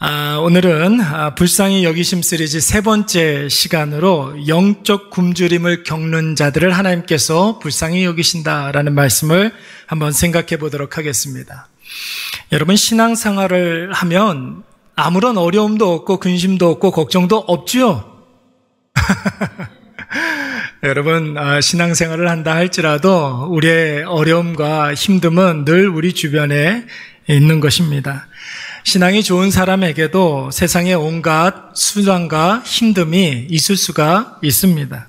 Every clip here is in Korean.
오늘은 불쌍히 여기심 시리즈 세 번째 시간으로 영적 굶주림을 겪는 자들을 하나님께서 불쌍히 여기신다라는 말씀을 한번 생각해 보도록 하겠습니다. 여러분, 신앙생활을 하면 아무런 어려움도 없고 근심도 없고 걱정도 없지요? 여러분, 신앙생활을 한다 할지라도 우리의 어려움과 힘듦은 늘 우리 주변에 있는 것입니다. 신앙이 좋은 사람에게도 세상에 온갖 수단과 힘듦이 있을 수가 있습니다.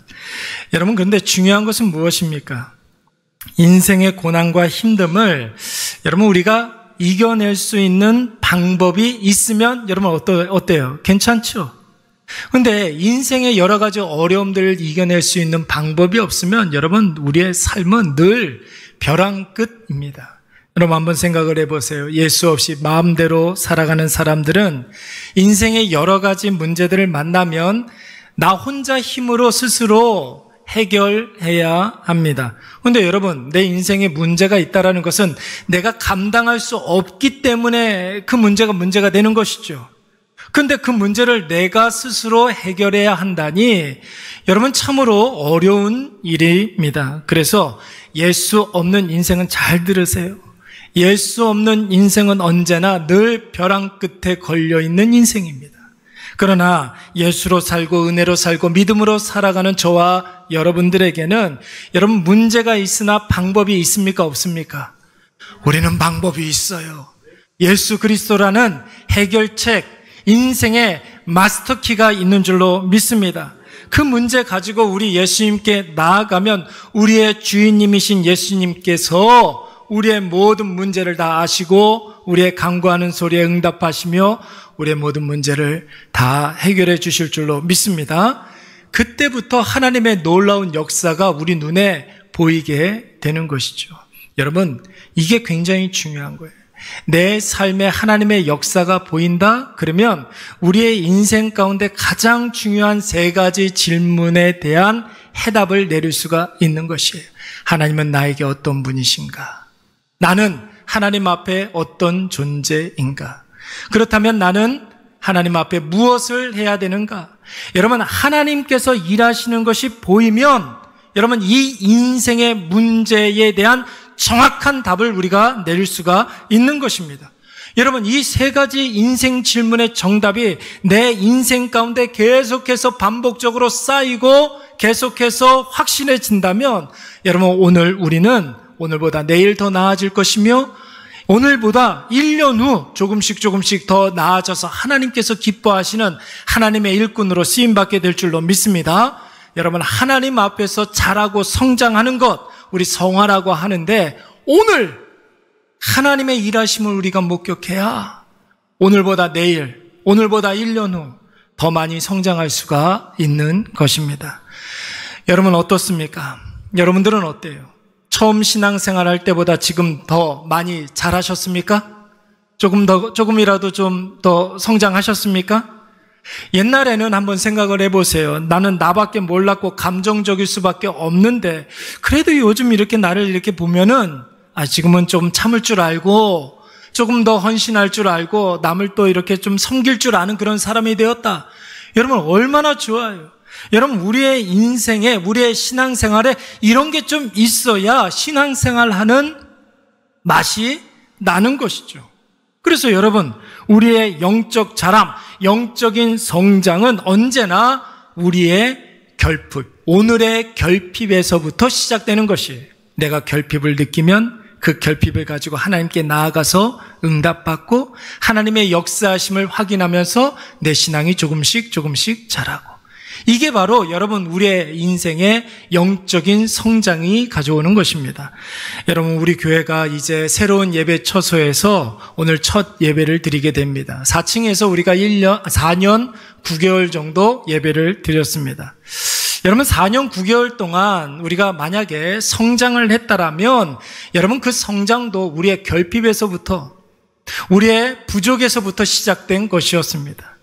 여러분, 그런데 중요한 것은 무엇입니까? 인생의 고난과 힘듦을 여러분 우리가 이겨낼 수 있는 방법이 있으면 여러분 어때요? 괜찮죠? 그런데 인생의 여러 가지 어려움들을 이겨낼 수 있는 방법이 없으면 여러분 우리의 삶은 늘 벼랑 끝입니다. 여러분 한번 생각을 해보세요. 예수 없이 마음대로 살아가는 사람들은 인생의 여러 가지 문제들을 만나면 나 혼자 힘으로 스스로 해결해야 합니다. 그런데 여러분, 내 인생에 문제가 있다는 것은 내가 감당할 수 없기 때문에 그 문제가 되는 것이죠. 그런데 그 문제를 내가 스스로 해결해야 한다니 여러분 참으로 어려운 일입니다. 그래서 예수 없는 인생은 잘 들으세요. 예수 없는 인생은 언제나 늘 벼랑 끝에 걸려있는 인생입니다. 그러나 예수로 살고 은혜로 살고 믿음으로 살아가는 저와 여러분들에게는 여러분 문제가 있으나 방법이 있습니까? 없습니까? 우리는 방법이 있어요. 예수 그리스도라는 해결책, 인생의 마스터키가 있는 줄로 믿습니다. 그 문제 가지고 우리 예수님께 나아가면 우리의 주인님이신 예수님께서 우리의 모든 문제를 다 아시고 우리의 간구하는 소리에 응답하시며 우리의 모든 문제를 다 해결해 주실 줄로 믿습니다. 그때부터 하나님의 놀라운 역사가 우리 눈에 보이게 되는 것이죠. 여러분, 이게 굉장히 중요한 거예요. 내 삶에 하나님의 역사가 보인다? 그러면 우리의 인생 가운데 가장 중요한 세 가지 질문에 대한 해답을 내릴 수가 있는 것이에요. 하나님은 나에게 어떤 분이신가? 나는 하나님 앞에 어떤 존재인가? 그렇다면 나는 하나님 앞에 무엇을 해야 되는가? 여러분, 하나님께서 일하시는 것이 보이면 여러분 이 인생의 문제에 대한 정확한 답을 우리가 내릴 수가 있는 것입니다. 여러분, 이 세 가지 인생 질문의 정답이 내 인생 가운데 계속해서 반복적으로 쌓이고 계속해서 확신해진다면 여러분 오늘 우리는 오늘보다 내일 더 나아질 것이며 오늘보다 1년 후 조금씩 더 나아져서 하나님께서 기뻐하시는 하나님의 일꾼으로 쓰임받게 될 줄로 믿습니다. 여러분, 하나님 앞에서 자라고 성장하는 것 우리 성화라고 하는데 오늘 하나님의 일하심을 우리가 목격해야 오늘보다 내일, 오늘보다 1년 후 더 많이 성장할 수가 있는 것입니다. 여러분 어떻습니까? 여러분들은 어때요? 처음 신앙생활 할 때보다 지금 더 많이 잘하셨습니까? 조금이라도 좀 더 성장하셨습니까? 옛날에는 한번 생각을 해보세요. 나는 나밖에 몰랐고 감정적일 수밖에 없는데 그래도 요즘 이렇게 나를 이렇게 보면은 지금은 좀 참을 줄 알고 조금 더 헌신할 줄 알고 남을 또 이렇게 좀 섬길 줄 아는 그런 사람이 되었다. 여러분 얼마나 좋아요. 여러분 우리의 인생에 우리의 신앙생활에 이런 게 좀 있어야 신앙생활하는 맛이 나는 것이죠. 그래서 여러분 우리의 영적 자람, 영적인 성장은 언제나 우리의 결핍, 오늘의 결핍에서부터 시작되는 것이에요. 내가 결핍을 느끼면 그 결핍을 가지고 하나님께 나아가서 응답받고 하나님의 역사하심을 확인하면서 내 신앙이 조금씩 자라고 이게 바로 여러분 우리의 인생의 영적인 성장이 가져오는 것입니다. 여러분 우리 교회가 이제 새로운 예배 처소에서 오늘 첫 예배를 드리게 됩니다. 4층에서 우리가 4년 9개월 정도 예배를 드렸습니다. 여러분 4년 9개월 동안 우리가 만약에 성장을 했다라면 여러분 그 성장도 우리의 결핍에서부터 우리의 부족에서부터 시작된 것이었습니다.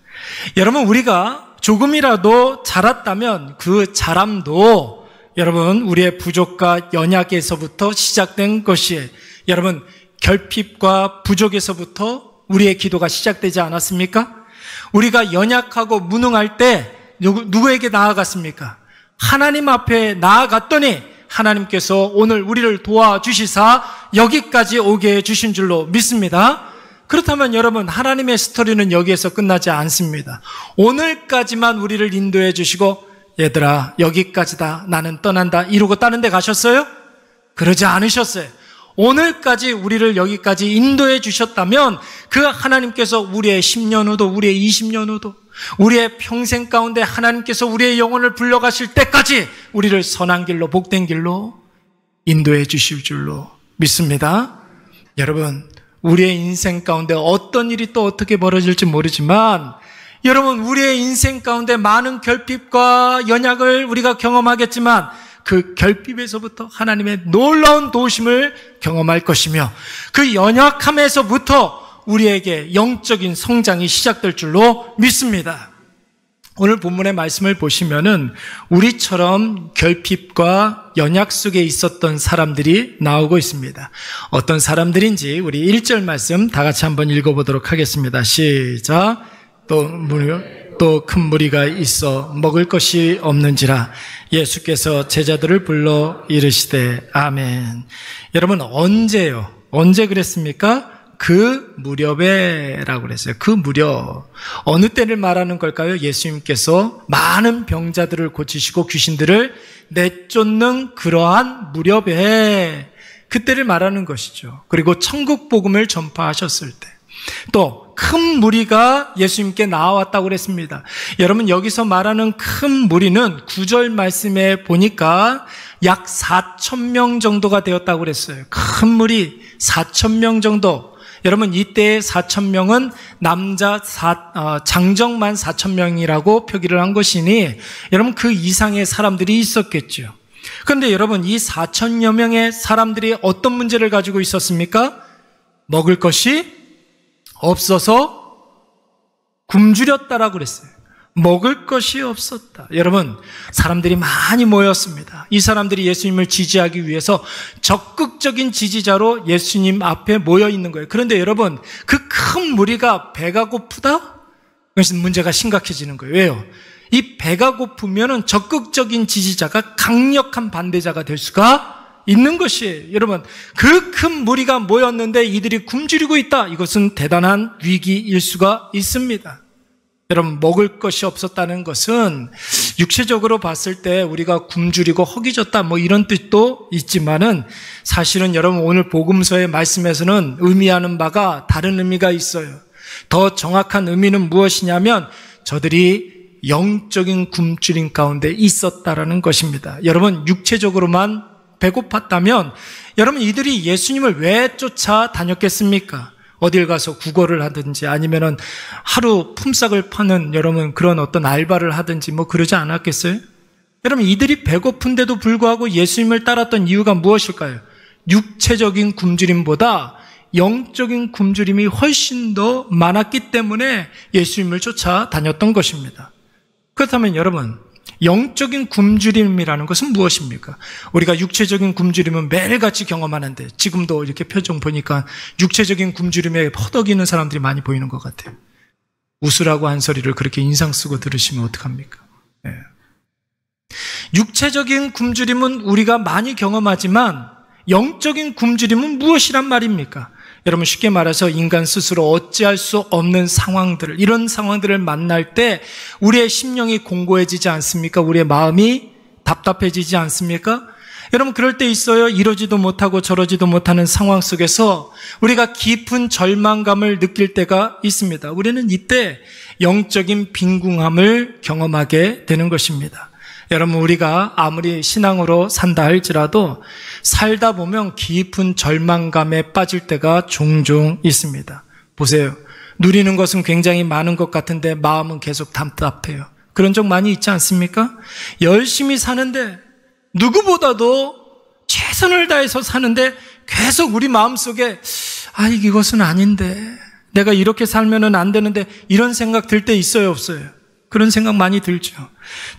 여러분 우리가 조금이라도 자랐다면 그 자람도 여러분 우리의 부족과 연약에서부터 시작된 것이에요. 여러분 결핍과 부족에서부터 우리의 기도가 시작되지 않았습니까? 우리가 연약하고 무능할 때 누구에게 나아갔습니까? 하나님 앞에 나아갔더니 하나님께서 오늘 우리를 도와주시사 여기까지 오게 해주신 줄로 믿습니다. 그렇다면 여러분, 하나님의 스토리는 여기에서 끝나지 않습니다. 오늘까지만 우리를 인도해 주시고 얘들아 여기까지다, 나는 떠난다 이러고 다른 데 가셨어요? 그러지 않으셨어요. 오늘까지 우리를 여기까지 인도해 주셨다면 그 하나님께서 우리의 10년 후도, 우리의 20년 후도, 우리의 평생 가운데 하나님께서 우리의 영혼을 불러가실 때까지 우리를 선한 길로, 복된 길로 인도해 주실 줄로 믿습니다. 여러분, 우리의 인생 가운데 어떤 일이 또 어떻게 벌어질지 모르지만 여러분, 우리의 인생 가운데 많은 결핍과 연약을 우리가 경험하겠지만 그 결핍에서부터 하나님의 놀라운 도우심을 경험할 것이며 그 연약함에서부터 우리에게 영적인 성장이 시작될 줄로 믿습니다. 오늘 본문의 말씀을 보시면은 우리처럼 결핍과 연약 속에 있었던 사람들이 나오고 있습니다. 어떤 사람들인지 우리 1절 말씀 다 같이 한번 읽어보도록 하겠습니다. 시작. 또 큰 무리가 있어 먹을 것이 없는지라 예수께서 제자들을 불러 이르시되 아멘. 여러분, 언제요? 언제 그랬습니까? 그 무렵에라고 그랬어요. 그 무렵. 어느 때를 말하는 걸까요? 예수님께서 많은 병자들을 고치시고 귀신들을 내쫓는 그러한 무렵에, 그때를 말하는 것이죠. 그리고 천국 복음을 전파하셨을 때, 또 큰 무리가 예수님께 나왔다고 그랬습니다. 여러분, 여기서 말하는 큰 무리는 9절 말씀에 보니까 약 4,000명 정도가 되었다고 그랬어요. 큰 무리 4,000명 정도. 여러분, 이때의 4,000명은 남자 장정만 4,000명이라고 표기를 한 것이니 여러분, 그 이상의 사람들이 있었겠죠. 그런데 여러분, 이 4,000여 명의 사람들이 어떤 문제를 가지고 있었습니까? 먹을 것이 없어서 굶주렸다라고 그랬어요. 먹을 것이 없었다. 여러분, 사람들이 많이 모였습니다. 이 사람들이 예수님을 지지하기 위해서 적극적인 지지자로 예수님 앞에 모여 있는 거예요. 그런데 여러분, 그 큰 무리가 배가 고프다? 그것은 문제가 심각해지는 거예요. 왜요? 이 배가 고프면은 적극적인 지지자가 강력한 반대자가 될 수가 있는 것이에요. 여러분, 그 큰 무리가 모였는데 이들이 굶주리고 있다. 이것은 대단한 위기일 수가 있습니다. 여러분, 먹을 것이 없었다는 것은 육체적으로 봤을 때 우리가 굶주리고 허기졌다 뭐 이런 뜻도 있지만은 사실은 여러분, 오늘 복음서의 말씀에서는 의미하는 바가 다른 의미가 있어요. 더 정확한 의미는 무엇이냐면 저들이 영적인 굶주림 가운데 있었다라는 것입니다. 여러분, 육체적으로만 배고팠다면 여러분, 이들이 예수님을 왜 쫓아다녔겠습니까? 어딜 가서 구걸을 하든지 아니면은 하루 품삯을 파는 여러분 그런 어떤 알바를 하든지 뭐 그러지 않았겠어요? 여러분, 이들이 배고픈데도 불구하고 예수님을 따랐던 이유가 무엇일까요? 육체적인 굶주림보다 영적인 굶주림이 훨씬 더 많았기 때문에 예수님을 쫓아다녔던 것입니다. 그렇다면 여러분, 영적인 굶주림이라는 것은 무엇입니까? 우리가 육체적인 굶주림은 매일같이 경험하는데 지금도 이렇게 표정 보니까 육체적인 굶주림에 허덕이는 사람들이 많이 보이는 것 같아요. 웃으라고 한 소리를 그렇게 인상 쓰고 들으시면 어떡합니까? 네. 육체적인 굶주림은 우리가 많이 경험하지만 영적인 굶주림은 무엇이란 말입니까? 여러분, 쉽게 말해서 인간 스스로 어찌할 수 없는 상황들을, 이런 상황들을 만날 때 우리의 심령이 공고해지지 않습니까? 우리의 마음이 답답해지지 않습니까? 여러분, 그럴 때 있어요. 이러지도 못하고 저러지도 못하는 상황 속에서 우리가 깊은 절망감을 느낄 때가 있습니다. 우리는 이때 영적인 빈궁함을 경험하게 되는 것입니다. 여러분, 우리가 아무리 신앙으로 산다 할지라도 살다 보면 깊은 절망감에 빠질 때가 종종 있습니다. 보세요. 누리는 것은 굉장히 많은 것 같은데 마음은 계속 답답해요. 그런 적 많이 있지 않습니까? 열심히 사는데 누구보다도 최선을 다해서 사는데 계속 우리 마음속에 이것은 아닌데, 내가 이렇게 살면은 안 되는데, 이런 생각 들 때 있어요, 없어요? 그런 생각 많이 들죠.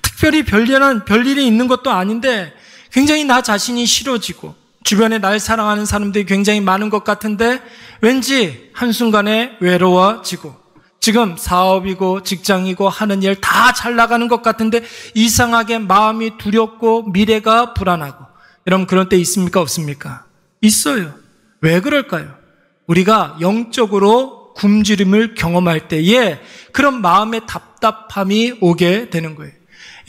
특별히 별일이 있는 것도 아닌데 굉장히 나 자신이 싫어지고 주변에 날 사랑하는 사람들이 굉장히 많은 것 같은데 왠지 한순간에 외로워지고 지금 사업이고 직장이고 하는 일 다 잘 나가는 것 같은데 이상하게 마음이 두렵고 미래가 불안하고, 여러분 그런 때 있습니까? 없습니까? 있어요. 왜 그럴까요? 우리가 영적으로 굶주림을 경험할 때에 그런 마음의 답답함이 오게 되는 거예요.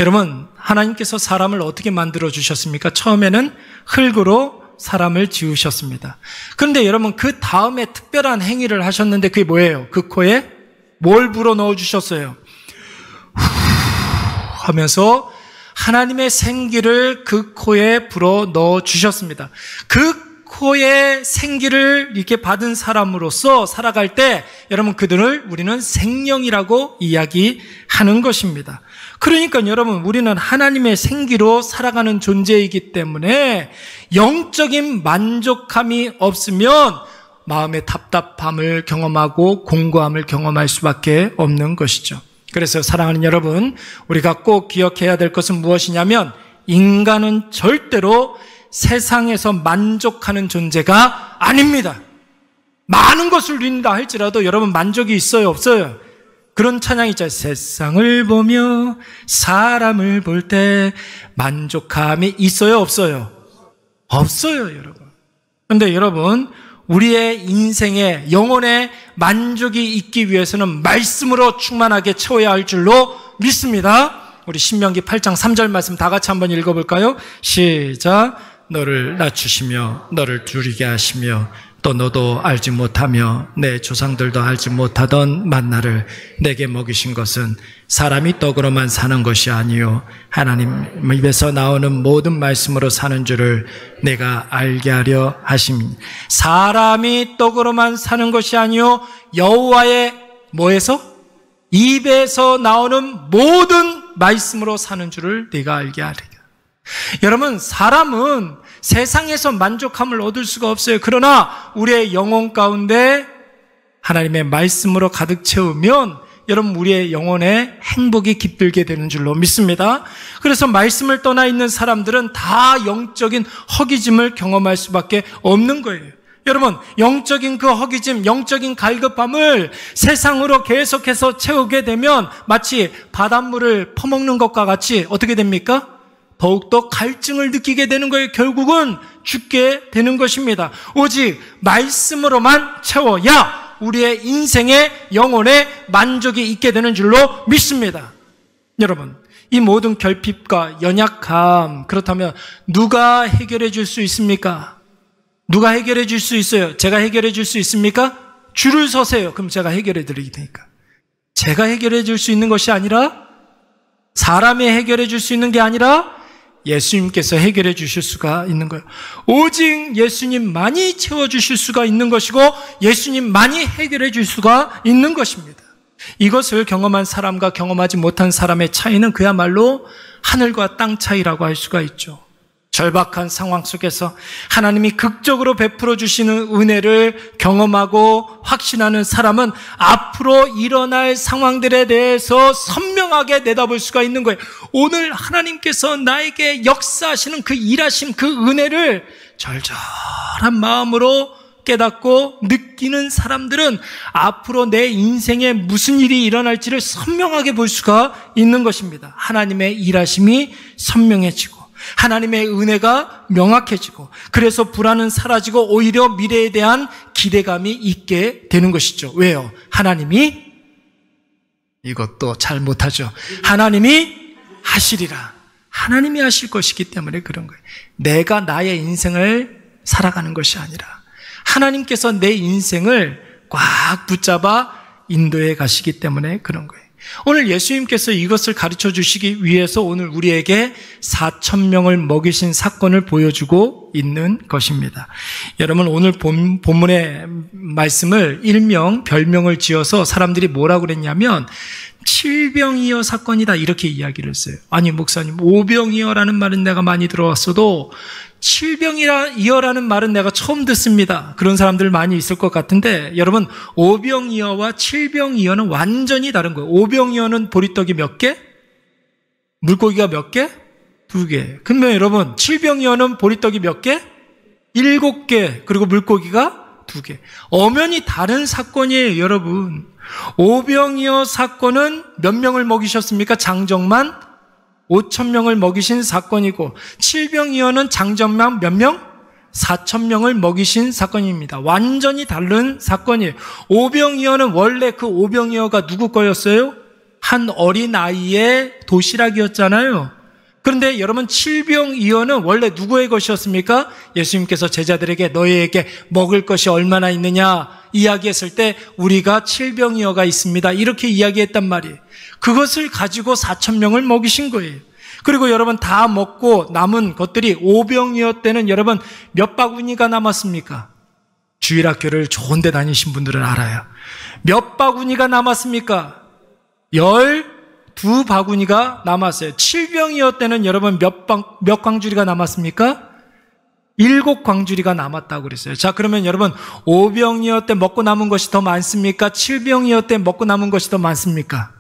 여러분, 하나님께서 사람을 어떻게 만들어 주셨습니까? 처음에는 흙으로 사람을 지으셨습니다. 그런데 여러분, 그 다음에 특별한 행위를 하셨는데 그게 뭐예요? 그 코에 뭘 불어 넣어 주셨어요? 후 하면서 하나님의 생기를 그 코에 불어 넣어 주셨습니다. 그 코에 생기를 이렇게 받은 사람으로서 살아갈 때 여러분, 그들을 우리는 생명이라고 이야기하는 것입니다. 그러니까 여러분, 우리는 하나님의 생기로 살아가는 존재이기 때문에 영적인 만족함이 없으면 마음의 답답함을 경험하고 공고함을 경험할 수밖에 없는 것이죠. 그래서 사랑하는 여러분, 우리가 꼭 기억해야 될 것은 무엇이냐면, 인간은 절대로 세상에서 만족하는 존재가 아닙니다. 많은 것을 누린다 할지라도 여러분 만족이 있어요, 없어요? 그런 찬양 있잖아요. 세상을 보며 사람을 볼 때 만족함이 있어요, 없어요? 없어요, 여러분. 그런데 여러분, 우리의 인생에 영혼의 만족이 있기 위해서는 말씀으로 충만하게 채워야 할 줄로 믿습니다. 우리 신명기 8장 3절 말씀 다 같이 한번 읽어볼까요? 시작. 너를 낮추시며 너를 두리게 하시며 또 너도 알지 못하며 내 조상들도 알지 못하던 만나를 내게 먹이신 것은 사람이 떡으로만 사는 것이 아니요 하나님 입에서 나오는 모든 말씀으로 사는 줄을 내가 알게 하려 하심이니. 사람이 떡으로만 사는 것이 아니요 여호와의 뭐에서? 입에서 나오는 모든 말씀으로 사는 줄을 내가 알게 하리라. 여러분, 사람은 세상에서 만족함을 얻을 수가 없어요. 그러나 우리의 영혼 가운데 하나님의 말씀으로 가득 채우면 여러분, 우리의 영혼에 행복이 깃들게 되는 줄로 믿습니다. 그래서 말씀을 떠나 있는 사람들은 다 영적인 허기짐을 경험할 수밖에 없는 거예요. 여러분, 영적인 그 허기짐, 영적인 갈급함을 세상으로 계속해서 채우게 되면 마치 바닷물을 퍼먹는 것과 같이 어떻게 됩니까? 더욱더 갈증을 느끼게 되는 거예요. 결국은 죽게 되는 것입니다. 오직 말씀으로만 채워야 우리의 인생의 영혼의 만족이 있게 되는 줄로 믿습니다. 여러분, 이 모든 결핍과 연약함, 그렇다면 누가 해결해 줄 수 있습니까? 누가 해결해 줄 수 있어요? 제가 해결해 줄 수 있습니까? 줄을 서세요. 그럼 제가 해결해 드릴 테니까. 제가 해결해 줄 수 있는 것이 아니라, 사람이 해결해 줄 수 있는 게 아니라 예수님께서 해결해 주실 수가 있는 거예요. 오직 예수님만이 채워주실 수가 있는 것이고 예수님만이 해결해 줄 수가 있는 것입니다. 이것을 경험한 사람과 경험하지 못한 사람의 차이는 그야말로 하늘과 땅 차이라고 할 수가 있죠. 절박한 상황 속에서 하나님이 극적으로 베풀어 주시는 은혜를 경험하고 확신하는 사람은 앞으로 일어날 상황들에 대해서 선명하게 내다볼 수가 있는 거예요. 오늘 하나님께서 나에게 역사하시는 그 일하심, 그 은혜를 절절한 마음으로 깨닫고 느끼는 사람들은 앞으로 내 인생에 무슨 일이 일어날지를 선명하게 볼 수가 있는 것입니다. 하나님의 일하심이 선명해지고 하나님의 은혜가 명확해지고, 그래서 불안은 사라지고 오히려 미래에 대한 기대감이 있게 되는 것이죠. 왜요? 하나님이, 이것도 잘 못하죠. 하나님이 하시리라. 하나님이 하실 것이기 때문에 그런 거예요. 내가 나의 인생을 살아가는 것이 아니라 하나님께서 내 인생을 꽉 붙잡아 인도해 가시기 때문에 그런 거예요. 오늘 예수님께서 이것을 가르쳐 주시기 위해서 오늘 우리에게 4,000명을 먹이신 사건을 보여주고 있는 것입니다. 여러분, 오늘 본문의 말씀을 일명, 별명을 지어서 사람들이 뭐라고 그랬냐면 칠병이어 사건이다 이렇게 이야기를 했어요. 아니 목사님, 오병이어라는 말은 내가 많이 들어왔어도 칠병이어라는 말은 내가 처음 듣습니다. 그런 사람들 많이 있을 것 같은데, 여러분, 오병이어와 칠병이어는 완전히 다른 거예요. 오병이어는 보리떡이 몇 개? 물고기가 몇 개? 2개. 그러면 여러분, 칠병이어는 보리떡이 몇 개? 7개. 그리고 물고기가 두 개. 엄연히 다른 사건이에요, 여러분. 오병이어 사건은 몇 명을 먹이셨습니까? 장정만 5,000명을 먹이신 사건이고, 칠병이어는 장정만 몇 명? 4,000명을 먹이신 사건입니다. 완전히 다른 사건이에요. 오병이어는 원래 그 오병이어가 누구 거였어요? 한 어린아이의 도시락이었잖아요. 그런데 여러분, 칠병이어는 원래 누구의 것이었습니까? 예수님께서 제자들에게 너희에게 먹을 것이 얼마나 있느냐 이야기했을 때 우리가 칠병이어가 있습니다, 이렇게 이야기했단 말이에요. 그것을 가지고 4,000명을 먹이신 거예요. 그리고 여러분, 다 먹고 남은 것들이 오병이어 때는 여러분 몇 바구니가 남았습니까? 주일학교를 좋은 데 다니신 분들은 알아요. 몇 바구니가 남았습니까? 12바구니가 남았어요. 칠병이어 때는 여러분 몇 광주리가 남았습니까? 7광주리가 남았다고 그랬어요. 자, 그러면 여러분, 오병이어 때 먹고 남은 것이 더 많습니까? 칠병이어 때 먹고 남은 것이 더 많습니까?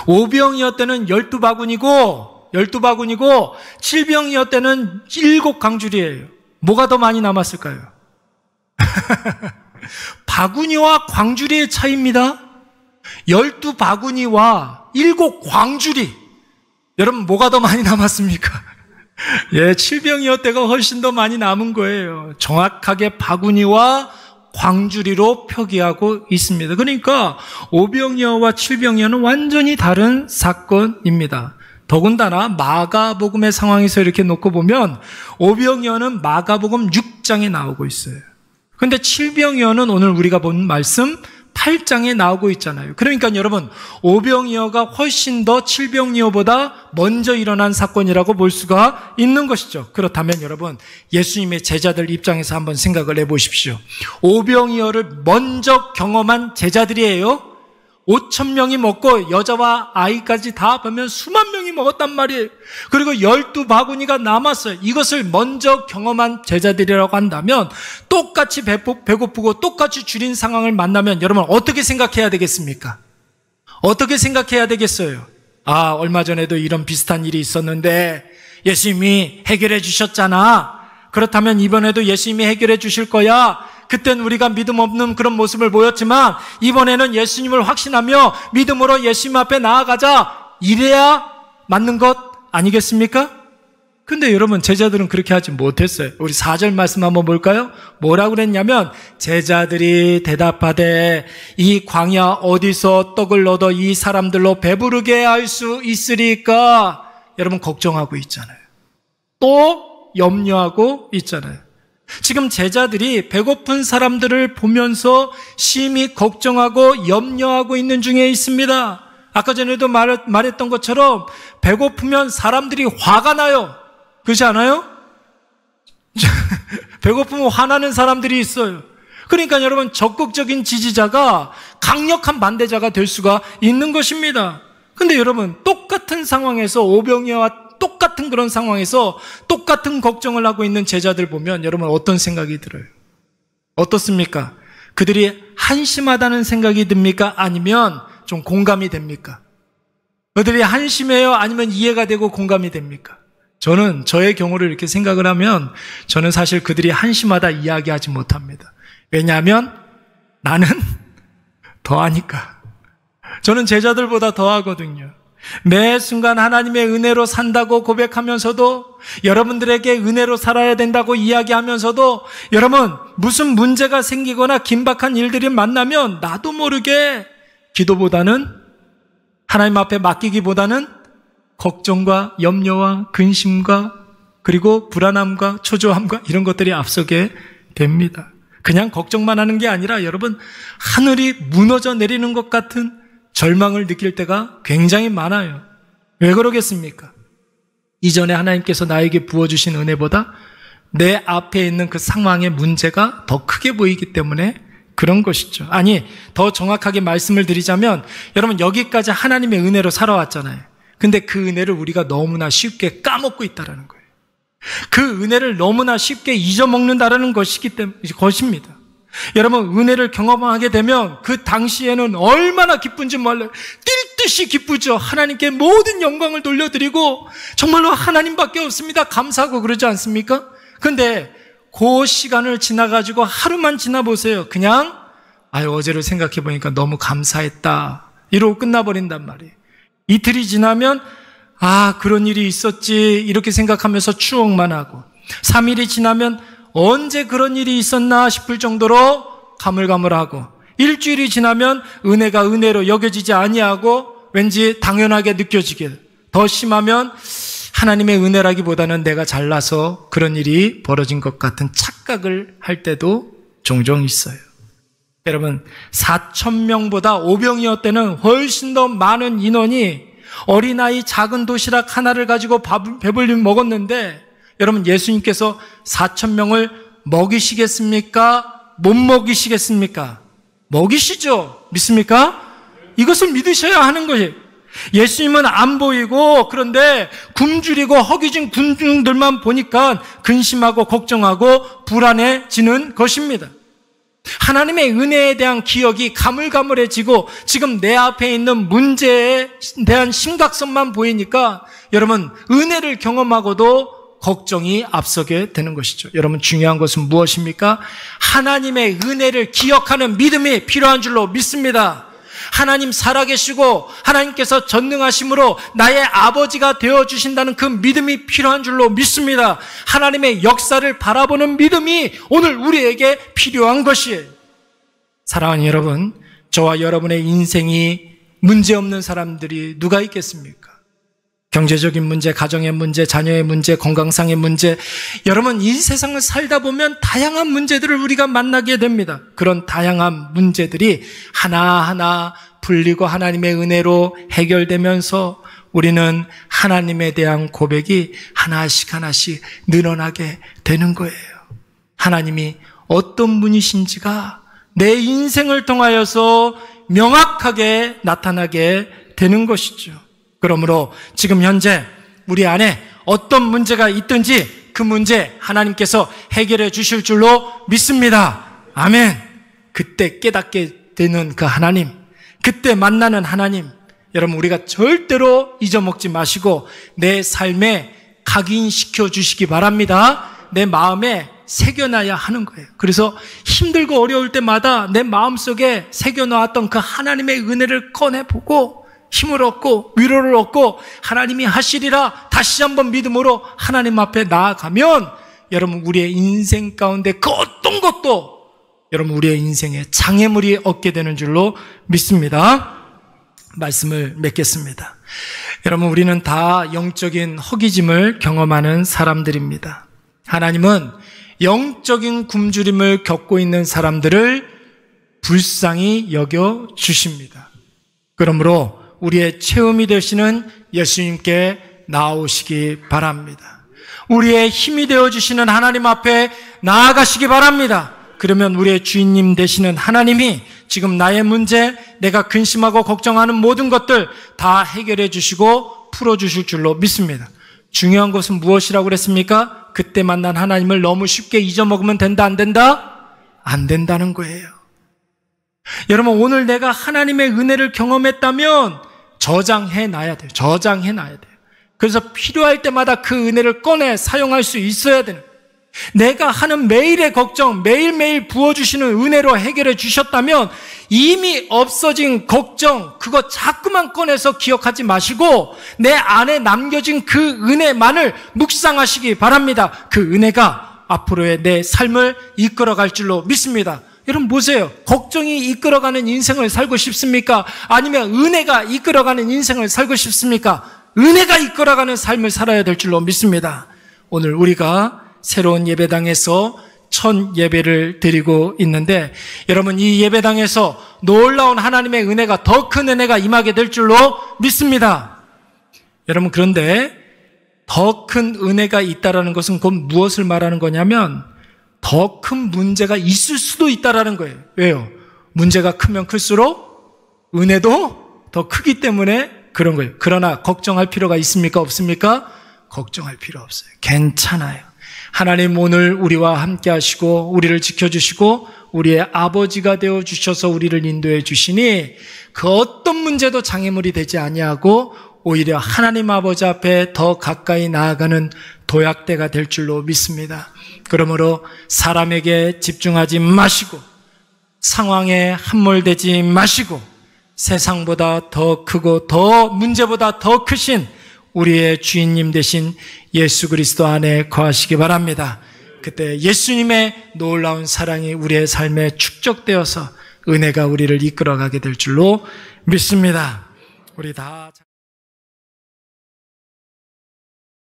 오병이어 때는 12바구니고 칠병이어 때는 7광주리예요. 뭐가 더 많이 남았을까요? 바구니와 광주리의 차이입니다. 12바구니와 7광주리. 여러분, 뭐가 더 많이 남았습니까? 예, 칠병이어 때가 훨씬 더 많이 남은 거예요. 정확하게 바구니와 광주리로 표기하고 있습니다. 그러니까 오병이어와 칠병이어는 완전히 다른 사건입니다. 더군다나 마가복음의 상황에서 이렇게 놓고 보면 오병이어는 마가복음 6장에 나오고 있어요. 그런데 칠병이어는 오늘 우리가 본 말씀 8장에 나오고 있잖아요. 그러니까 여러분, 오병이어가 훨씬 더 칠병이어보다 먼저 일어난 사건이라고 볼 수가 있는 것이죠. 그렇다면 여러분, 예수님의 제자들 입장에서 한번 생각을 해보십시오. 오병이어를 먼저 경험한 제자들이에요. 5,000명이 먹고 여자와 아이까지 다 보면 수만 명이 먹었단 말이에요. 그리고 12바구니가 남았어요. 이것을 먼저 경험한 제자들이라고 한다면 똑같이 배고프고 똑같이 줄인 상황을 만나면 여러분 어떻게 생각해야 되겠습니까? 어떻게 생각해야 되겠어요? 아, 얼마 전에도 이런 비슷한 일이 있었는데 예수님이 해결해 주셨잖아. 그렇다면 이번에도 예수님이 해결해 주실 거야. 그땐 우리가 믿음 없는 그런 모습을 보였지만 이번에는 예수님을 확신하며 믿음으로 예수님 앞에 나아가자. 이래야 맞는 것 아니겠습니까? 근데 여러분, 제자들은 그렇게 하지 못했어요. 우리 4절 말씀 한번 볼까요? 뭐라고 그랬냐면, 제자들이 대답하되 이 광야 어디서 떡을 얻어 이 사람들로 배부르게 할 수 있으리까? 여러분, 걱정하고 있잖아요. 또 염려하고 있잖아요. 지금 제자들이 배고픈 사람들을 보면서 심히 걱정하고 염려하고 있는 중에 있습니다. 아까 전에도 말했던 것처럼 배고프면 사람들이 화가 나요. 그렇지 않아요? 배고프면 화나는 사람들이 있어요. 그러니까 여러분, 적극적인 지지자가 강력한 반대자가 될 수가 있는 것입니다. 근데 여러분, 똑같은 상황에서 오병이어와 똑같은 그런 상황에서 똑같은 걱정을 하고 있는 제자들 보면 여러분 어떤 생각이 들어요? 어떻습니까? 그들이 한심하다는 생각이 듭니까? 아니면 좀 공감이 됩니까? 그들이 한심해요? 아니면 이해가 되고 공감이 됩니까? 저는 저의 경우를 이렇게 생각을 하면 저는 사실 그들이 한심하다 이야기하지 못합니다. 왜냐하면 나는 더하니까. 저는 제자들보다 더하거든요. 매 순간 하나님의 은혜로 산다고 고백하면서도, 여러분들에게 은혜로 살아야 된다고 이야기하면서도, 여러분 무슨 문제가 생기거나 긴박한 일들이 만나면 나도 모르게 기도보다는, 하나님 앞에 맡기기보다는 걱정과 염려와 근심과 그리고 불안함과 초조함과 이런 것들이 앞서게 됩니다. 그냥 걱정만 하는 게 아니라 여러분, 하늘이 무너져 내리는 것 같은 절망을 느낄 때가 굉장히 많아요. 왜 그러겠습니까? 이전에 하나님께서 나에게 부어주신 은혜보다 내 앞에 있는 그 상황의 문제가 더 크게 보이기 때문에 그런 것이죠. 아니, 더 정확하게 말씀을 드리자면 여러분, 여기까지 하나님의 은혜로 살아왔잖아요. 근데 그 은혜를 우리가 너무나 쉽게 까먹고 있다는 거예요. 그 은혜를 너무나 쉽게 잊어먹는다는 것입니다. 여러분, 은혜를 경험하게 되면 그 당시에는 얼마나 기쁜지 몰라요. 뛸 듯이 기쁘죠. 하나님께 모든 영광을 돌려드리고 정말로 하나님밖에 없습니다. 감사하고 그러지 않습니까? 근데 그 시간을 지나가지고 하루만 지나보세요. 그냥 어제를 생각해 보니까 너무 감사했다 이러고 끝나버린단 말이에요. 이틀이 지나면 그런 일이 있었지 이렇게 생각하면서 추억만 하고, 3일이 지나면 언제 그런 일이 있었나 싶을 정도로 가물가물하고, 일주일이 지나면 은혜가 은혜로 여겨지지 아니하고 왠지 당연하게 느껴지게, 더 심하면 하나님의 은혜라기보다는 내가 잘나서 그런 일이 벌어진 것 같은 착각을 할 때도 종종 있어요. 여러분, 4,000명보다 오병이어 때는 훨씬 더 많은 인원이 어린아이 작은 도시락 하나를 가지고 배불리 먹었는데, 여러분, 예수님께서 4,000명을 먹이시겠습니까? 못 먹이시겠습니까? 먹이시죠. 믿습니까? 이것을 믿으셔야 하는 것이에요. 예수님은 안 보이고, 그런데 굶주리고 허기진 군중들만 보니까 근심하고 걱정하고 불안해지는 것입니다. 하나님의 은혜에 대한 기억이 가물가물해지고 지금 내 앞에 있는 문제에 대한 심각성만 보이니까 여러분, 은혜를 경험하고도 걱정이 앞서게 되는 것이죠. 여러분, 중요한 것은 무엇입니까? 하나님의 은혜를 기억하는 믿음이 필요한 줄로 믿습니다. 하나님 살아계시고 하나님께서 전능하심으로 나의 아버지가 되어주신다는 그 믿음이 필요한 줄로 믿습니다. 하나님의 역사를 바라보는 믿음이 오늘 우리에게 필요한 것이에요. 사랑하는 여러분, 저와 여러분의 인생이 문제없는 사람들이 누가 있겠습니까? 경제적인 문제, 가정의 문제, 자녀의 문제, 건강상의 문제, 여러분, 이 세상을 살다 보면 다양한 문제들을 우리가 만나게 됩니다. 그런 다양한 문제들이 하나하나 풀리고 하나님의 은혜로 해결되면서 우리는 하나님에 대한 고백이 하나씩 늘어나게 되는 거예요. 하나님이 어떤 분이신지가 내 인생을 통하여서 명확하게 나타나게 되는 것이죠. 그러므로 지금 현재 우리 안에 어떤 문제가 있든지 그 문제 하나님께서 해결해 주실 줄로 믿습니다. 아멘. 그때 깨닫게 되는 그 하나님, 그때 만나는 하나님, 여러분, 우리가 절대로 잊어먹지 마시고 내 삶에 각인시켜 주시기 바랍니다. 내 마음에 새겨놔야 하는 거예요. 그래서 힘들고 어려울 때마다 내 마음속에 새겨놓았던 그 하나님의 은혜를 꺼내보고 힘을 얻고 위로를 얻고 하나님이 하시리라 다시 한번 믿음으로 하나님 앞에 나아가면 여러분, 우리의 인생 가운데 그 어떤 것도 여러분 우리의 인생에 장애물이 없게 되는 줄로 믿습니다. 말씀을 맺겠습니다. 여러분, 우리는 다 영적인 허기짐을 경험하는 사람들입니다. 하나님은 영적인 굶주림을 겪고 있는 사람들을 불쌍히 여겨 주십니다. 그러므로 우리의 체험이 되시는 예수님께 나오시기 바랍니다. 우리의 힘이 되어주시는 하나님 앞에 나아가시기 바랍니다. 그러면 우리의 주인님 되시는 하나님이 지금 나의 문제, 내가 근심하고 걱정하는 모든 것들 다 해결해 주시고 풀어주실 줄로 믿습니다. 중요한 것은 무엇이라고 그랬습니까? 그때 만난 하나님을 너무 쉽게 잊어먹으면 된다, 안 된다? 안 된다는 거예요. 여러분, 오늘 내가 하나님의 은혜를 경험했다면 저장해놔야 돼요. 저장해놔야 돼요. 그래서 필요할 때마다 그 은혜를 꺼내 사용할 수 있어야 되는 거예요. 내가 하는 매일의 걱정, 매일매일 부어주시는 은혜로 해결해 주셨다면 이미 없어진 걱정, 그거 자꾸만 꺼내서 기억하지 마시고 내 안에 남겨진 그 은혜만을 묵상하시기 바랍니다. 그 은혜가 앞으로의 내 삶을 이끌어갈 줄로 믿습니다. 여러분 보세요. 걱정이 이끌어가는 인생을 살고 싶습니까? 아니면 은혜가 이끌어가는 인생을 살고 싶습니까? 은혜가 이끌어가는 삶을 살아야 될 줄로 믿습니다. 오늘 우리가 새로운 예배당에서 첫 예배를 드리고 있는데 여러분, 이 예배당에서 놀라운 하나님의 은혜가, 더 큰 은혜가 임하게 될 줄로 믿습니다. 여러분, 그런데 더 큰 은혜가 있다라는 것은 곧 무엇을 말하는 거냐면 더 큰 문제가 있을 수도 있다라는 거예요. 왜요? 문제가 크면 클수록 은혜도 더 크기 때문에 그런 거예요. 그러나 걱정할 필요가 있습니까? 없습니까? 걱정할 필요 없어요. 괜찮아요. 하나님 오늘 우리와 함께 하시고 우리를 지켜주시고 우리의 아버지가 되어주셔서 우리를 인도해 주시니 그 어떤 문제도 장애물이 되지 아니하고 오히려 하나님 아버지 앞에 더 가까이 나아가는 도약대가 될 줄로 믿습니다. 그러므로 사람에게 집중하지 마시고 상황에 함몰되지 마시고 세상보다 더 크고 더 문제보다 더 크신 우리의 주인님 되신 예수 그리스도 안에 거하시기 바랍니다. 그때 예수님의 놀라운 사랑이 우리의 삶에 축적되어서 은혜가 우리를 이끌어가게 될 줄로 믿습니다. 우리 다